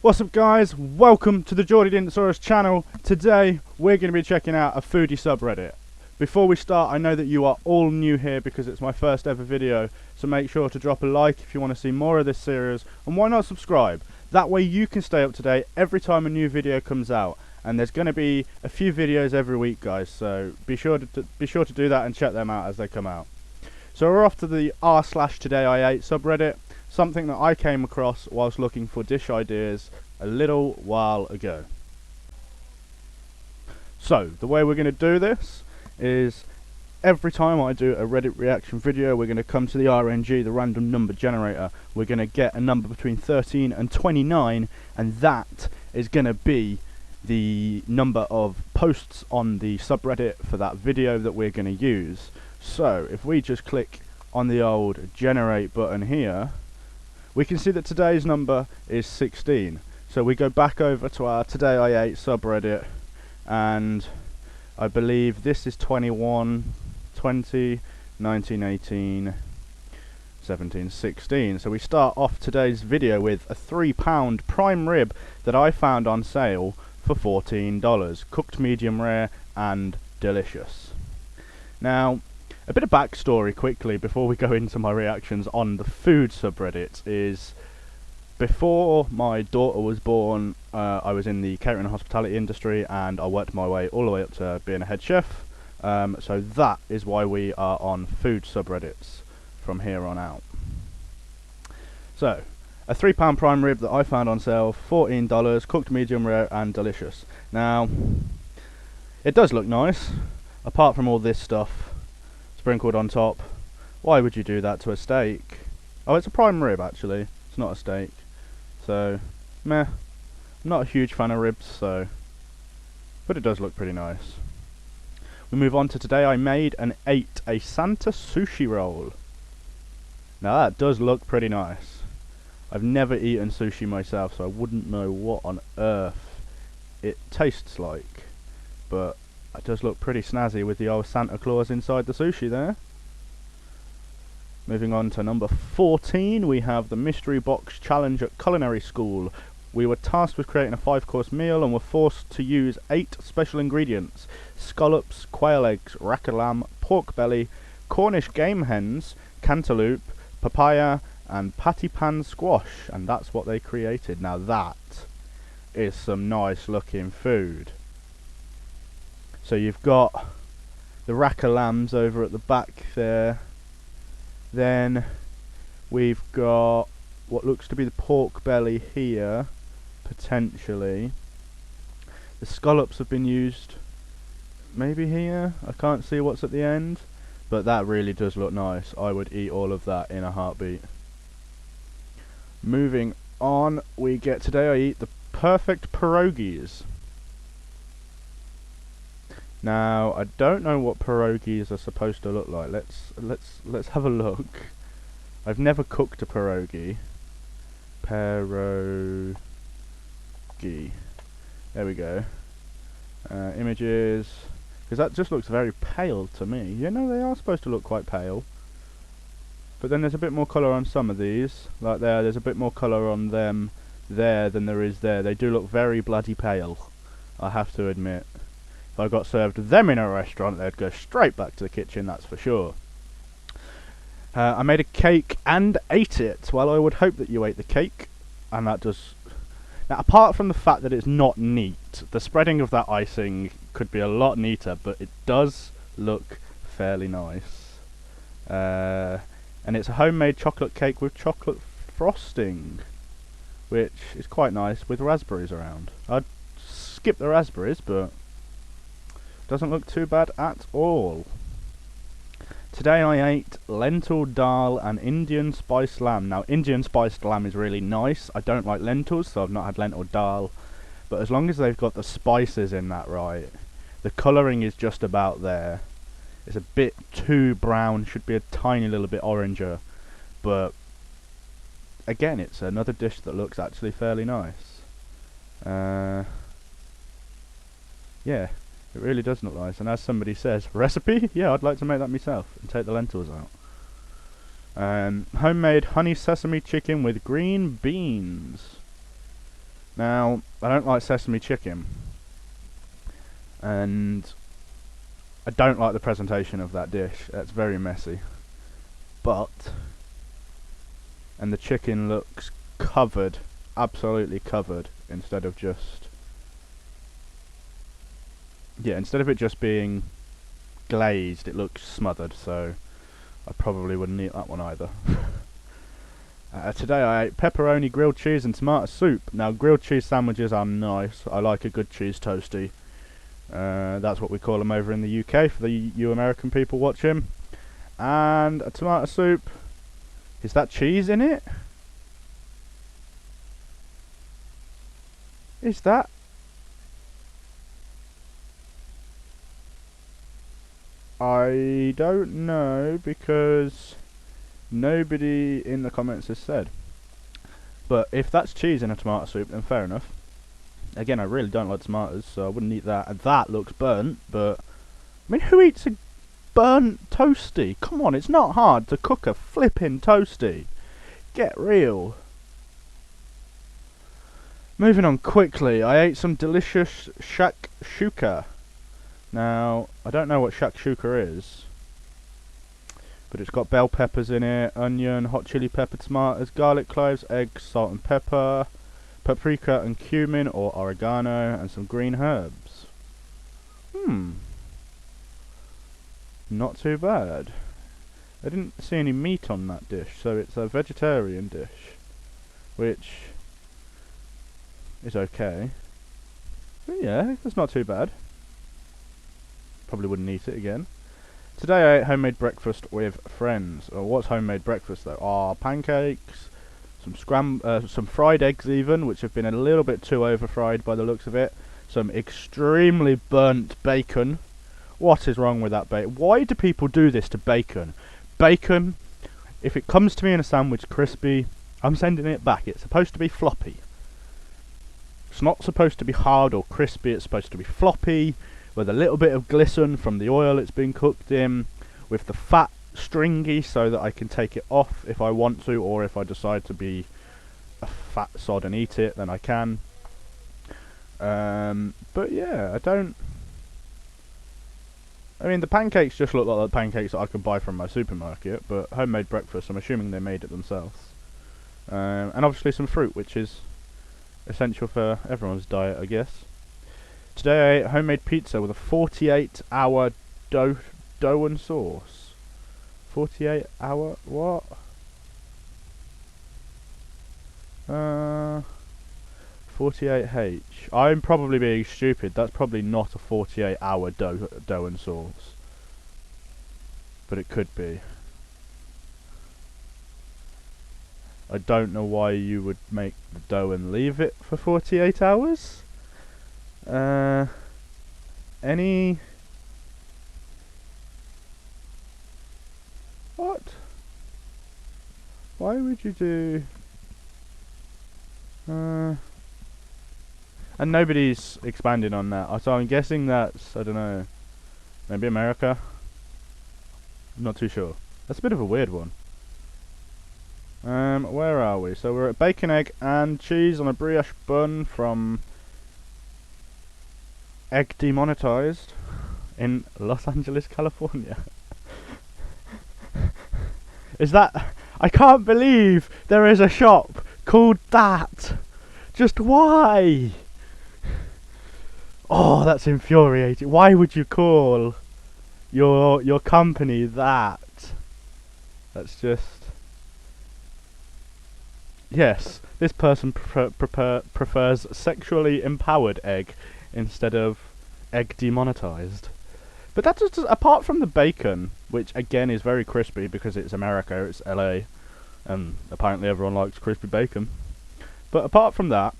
What's up guys, welcome to the Geordie Dinosaurus channel. Today we're going to be checking out a foodie subreddit. Before we start, I know that you are all new here because it's my first ever video, so make sure to drop a like if you want to see more of this series, and why not subscribe? That way you can stay up to date every time a new video comes out, and there's going to be a few videos every week guys, so be sure to do that and check them out as they come out. So we're off to the r/TodayIAte subreddit, something that I came across whilst looking for dish ideas a little while ago. So the way we're going to do this is every time I do a Reddit reaction video, we're going to come to the RNG, the random number generator. We're going to get a number between 13 and 29, and that is going to be the number of posts on the subreddit for that video that we're going to use. So if we just click on the old generate button here, we can see that today's number is 16. So we go back over to our TodayIAte subreddit, and I believe this is 21, 20, 19, 18, 17, 16. So we start off today's video with a £3 prime rib that I found on sale for $14, cooked medium rare and delicious. Now, a bit of backstory quickly before we go into my reactions on the food subreddit is, before my daughter was born, I was in the catering and hospitality industry, and I worked my way all the way up to being a head chef. So that is why we are on food subreddits from here on out. So, a £3 prime rib that I found on sale, $14, cooked medium rare and delicious. Now, it does look nice, apart from all this stuff sprinkled on top. Why would you do that to a steak? Oh, it's a prime rib actually, it's not a steak. So, meh. I'm not a huge fan of ribs, so, but it does look pretty nice. We move on to today. I made and ate a Santa sushi roll. Now that does look pretty nice. I've never eaten sushi myself, so I wouldn't know what on earth it tastes like, but it does look pretty snazzy with the old Santa Claus inside the sushi there. Moving on to number 14, we have the Mystery Box Challenge at Culinary School. We were tasked with creating a 5-course meal and were forced to use 8 special ingredients: scallops, quail eggs, rack of lamb, pork belly, Cornish game hens, cantaloupe, papaya and patty pan squash, and that's what they created. Now that is some nice looking food. So you've got the rack of lambs over at the back there. Then we've got what looks to be the pork belly here, potentially. The scallops have been used maybe here. I can't see what's at the end, but that really does look nice. I would eat all of that in a heartbeat. Moving on, we get today I eat the perfect pierogies. Now, I don't know what pierogies are supposed to look like. Let's have a look. I've never cooked a pierogi. Pierogi. There we go. Images. Because that just looks very pale to me. You know, they are supposed to look quite pale. But then there's a bit more colour on some of these. Like there's a bit more colour on them there than there is there. They do look very bloody pale, I have to admit. If I got served them in a restaurant, they'd go straight back to the kitchen, that's for sure. I made a cake and ate it. Well, I would hope that you ate the cake, and that does... Now, apart from the fact that it's not neat, the spreading of that icing could be a lot neater, but it does look fairly nice. And it's a homemade chocolate cake with chocolate frosting, which is quite nice, with raspberries around. I'd skip the raspberries, but doesn't look too bad at all. Today I ate lentil dal and Indian spiced lamb. Now, Indian spiced lamb is really nice. I don't like lentils, so I've not had lentil dal. But as long as they've got the spices in that right, the colouring is just about there. It's a bit too brown, should be a tiny little bit oranger. But again, it's another dish that looks actually fairly nice. Yeah. It really does look nice, and as somebody says, recipe? Yeah, I'd like to make that myself and take the lentils out. Homemade honey sesame chicken with green beans. Now, I don't like sesame chicken, and I don't like the presentation of that dish. That's very messy. And the chicken looks covered, absolutely covered, instead of it just being glazed, it looks smothered, so I probably wouldn't eat that one either. Today I ate pepperoni, grilled cheese and tomato soup. Now, grilled cheese sandwiches are nice. I like a good cheese toasty. That's what we call them over in the UK for you American people watching. And a tomato soup. Is that cheese in it? Is that? I don't know, because nobody in the comments has said. But if that's cheese in a tomato soup, then fair enough. Again, I really don't like tomatoes, so I wouldn't eat that. And that looks burnt, but I mean, who eats a burnt toasty? Come on, it's not hard to cook a flipping toasty. Get real. Moving on quickly, I ate some delicious shakshuka. Now, I don't know what shakshuka is, but it's got bell peppers in it, onion, hot chili pepper, tomatoes, garlic cloves, eggs, salt and pepper, paprika and cumin or oregano, and some green herbs. Not too bad. I didn't see any meat on that dish, so it's a vegetarian dish, which is okay. But yeah, it's not too bad. Probably wouldn't eat it again. Today I ate homemade breakfast with friends. What's homemade breakfast though? Pancakes, some fried eggs even, which have been a little bit too over fried by the looks of it. Some extremely burnt bacon. What is wrong with that bacon? Why do people do this to bacon? Bacon, if it comes to me in a sandwich crispy, I'm sending it back. It's supposed to be floppy. It's not supposed to be hard or crispy, it's supposed to be floppy, with a little bit of glisten from the oil it's been cooked in, with the fat stringy so that I can take it off if I want to, or if I decide to be a fat sod and eat it, then I can. But yeah, I mean, the pancakes just look like the pancakes that I could buy from my supermarket, but homemade breakfast, I'm assuming they made it themselves. And obviously some fruit, which is essential for everyone's diet, I guess. Today I ate homemade pizza with a 48-hour dough and sauce. 48-hour what? 48H. I'm probably being stupid. That's probably not a 48-hour dough and sauce. But it could be. I don't know why you would make the dough and leave it for 48 hours. What? Why would you do... And nobody's expanding on that, so I'm guessing that's, I don't know, maybe America? I'm not too sure. That's a bit of a weird one. Where are we? So we're at bacon, egg and cheese on a brioche bun from Egg Demonetized in Los Angeles, California. Is that... I can't believe there is a shop called that! Just why? Oh, that's infuriating. Why would you call your company that? That's just... Yes, this person prefers sexually empowered egg instead of egg demonetized. But that's just, apart from the bacon, which again is very crispy because it's America, it's LA, and apparently everyone likes crispy bacon. But apart from that,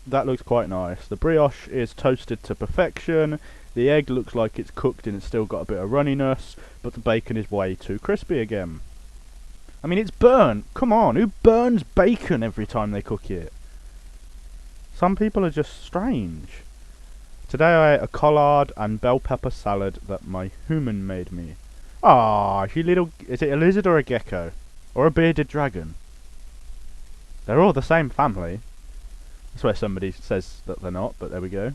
that looks quite nice. The brioche is toasted to perfection, the egg looks like it's cooked and it's still got a bit of runniness, but the bacon is way too crispy again. I mean, it's burnt. Come on, who burns bacon every time they cook it? Some people are just strange. Today I ate a collard and bell pepper salad that my human made me. Ah, you little... Is it a lizard or a gecko? Or a bearded dragon? They're all the same family. I swear somebody says that they're not, but there we go.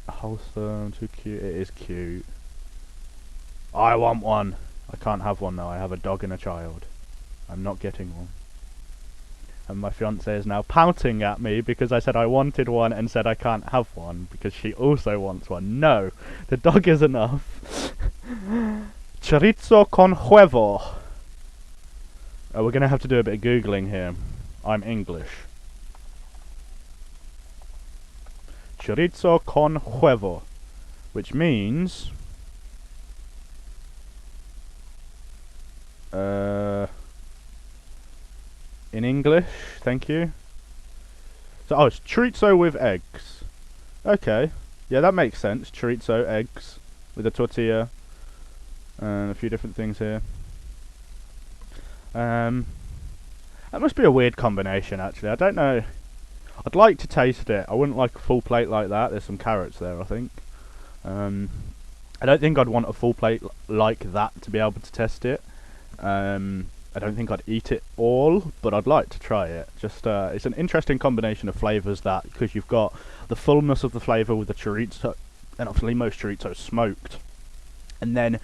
Wholesome, too cute. It is cute. I want one. I can't have one though. I have a dog and a child. I'm not getting one. And my fiance is now pouting at me because I said I wanted one and said I can't have one because she also wants one. No, the dog is enough. Chorizo con huevo. Oh, we're going to have to do a bit of Googling here. I'm English. Chorizo con huevo. Which means... in English, thank you. So, it's chorizo with eggs. Okay, yeah, that makes sense. Chorizo, eggs, with a tortilla, and a few different things here. That must be a weird combination, actually. I don't know. I'd like to taste it. I wouldn't like a full plate like that. There's some carrots there, I think. I don't think I'd want a full plate like that to be able to test it. I don't think I'd eat it all, but I'd like to try it. Just it's an interesting combination of flavours, that, because you've got the fullness of the flavour with the chorizo, and obviously most chorizo smoked, and then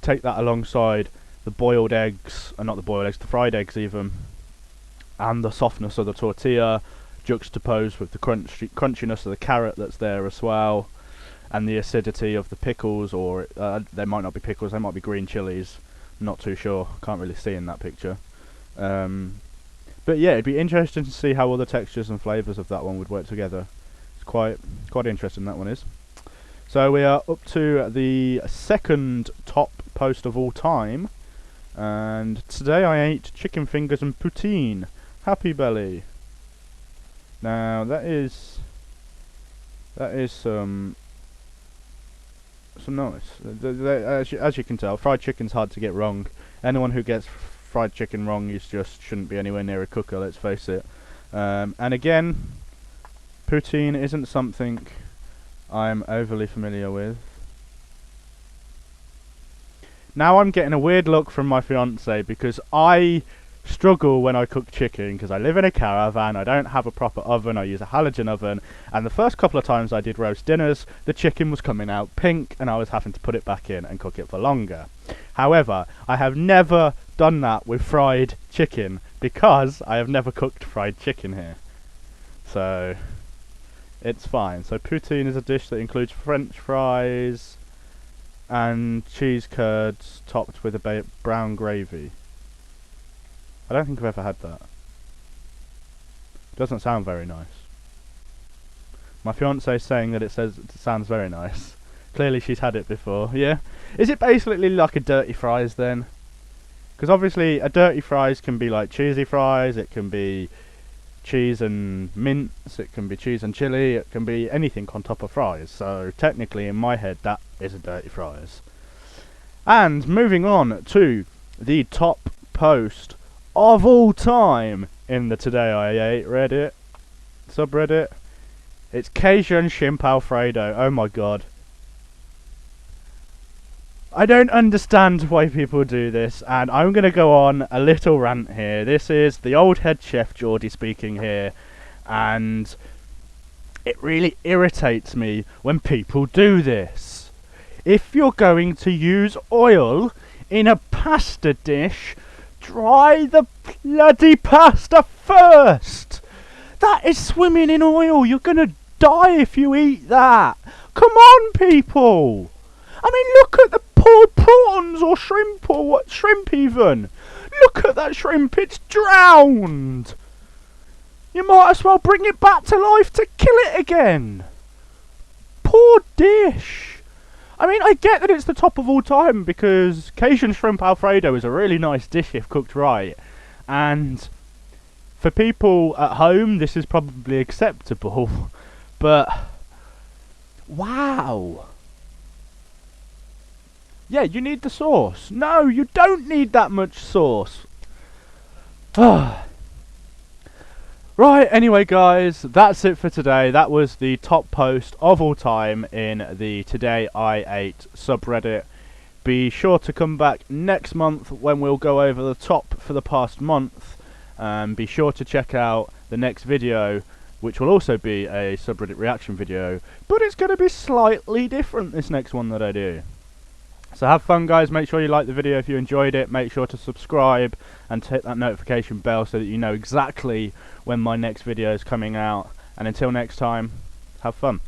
take that alongside the boiled eggs, and not the boiled eggs, the fried eggs even, and the softness of the tortilla, juxtaposed with the crunchiness of the carrot that's there as well, and the acidity of the pickles, or they might not be pickles, they might be green chilies. Not too sure, can't really see in that picture. But yeah, it'd be interesting to see how all the textures and flavours of that one would work together. It's quite interesting, that one is. So we are up to the second top post of all time, and today I ate chicken fingers and poutine. Happy belly. Now that is some nice. As you can tell, fried chicken's hard to get wrong. Anyone who gets fried chicken wrong shouldn't be anywhere near a cooker, let's face it. And again, poutine isn't something I'm overly familiar with. Now I'm getting a weird look from my fiance because I struggle when I cook chicken because I live in a caravan, I don't have a proper oven, I use a halogen oven, and the first couple of times I did roast dinners, the chicken was coming out pink and I was having to put it back in and cook it for longer. However, I have never done that with fried chicken because I have never cooked fried chicken here. So it's fine. So poutine is a dish that includes French fries and cheese curds topped with a brown gravy. I don't think I've ever had that. Doesn't sound very nice. My fiance is saying that it sounds very nice. Clearly she's had it before. Yeah. Is it basically like a dirty fries then? Because obviously a dirty fries can be like cheesy fries, it can be cheese and mince, it can be cheese and chili, it can be anything on top of fries. So technically in my head that is a dirty fries. And moving on to the top post of all time in the TodayIAte Reddit subreddit. It's Cajun Shrimp Alfredo. Oh my god. I don't understand why people do this, and I'm going to go on a little rant here. This is the old head chef Geordie speaking here, and it really irritates me when people do this. If you're going to use oil in a pasta dish, dry the bloody pasta first! That is swimming in oil. You're gonna die if you eat that. Come on, people! I mean, look at the poor prawns or shrimp, or what shrimp even. Look at that shrimp, it's drowned. You might as well bring it back to life to kill it again. Poor dish. I mean, I get that it's the top of all time because Cajun Shrimp Alfredo is a really nice dish if cooked right. And for people at home, this is probably acceptable. But, wow. Yeah, you need the sauce. No, you don't need that much sauce. Right, anyway guys, that's it for today. That was the top post of all time in the TodayIAte subreddit. Be sure to come back next month when we'll go over the top for the past month. Be sure to check out the next video which will also be a subreddit reaction video, but it's going to be slightly different, this next one that I do. So have fun, guys. Make sure you like the video if you enjoyed it. Make sure to subscribe and hit that notification bell so that you know exactly when my next video is coming out. And until next time, have fun.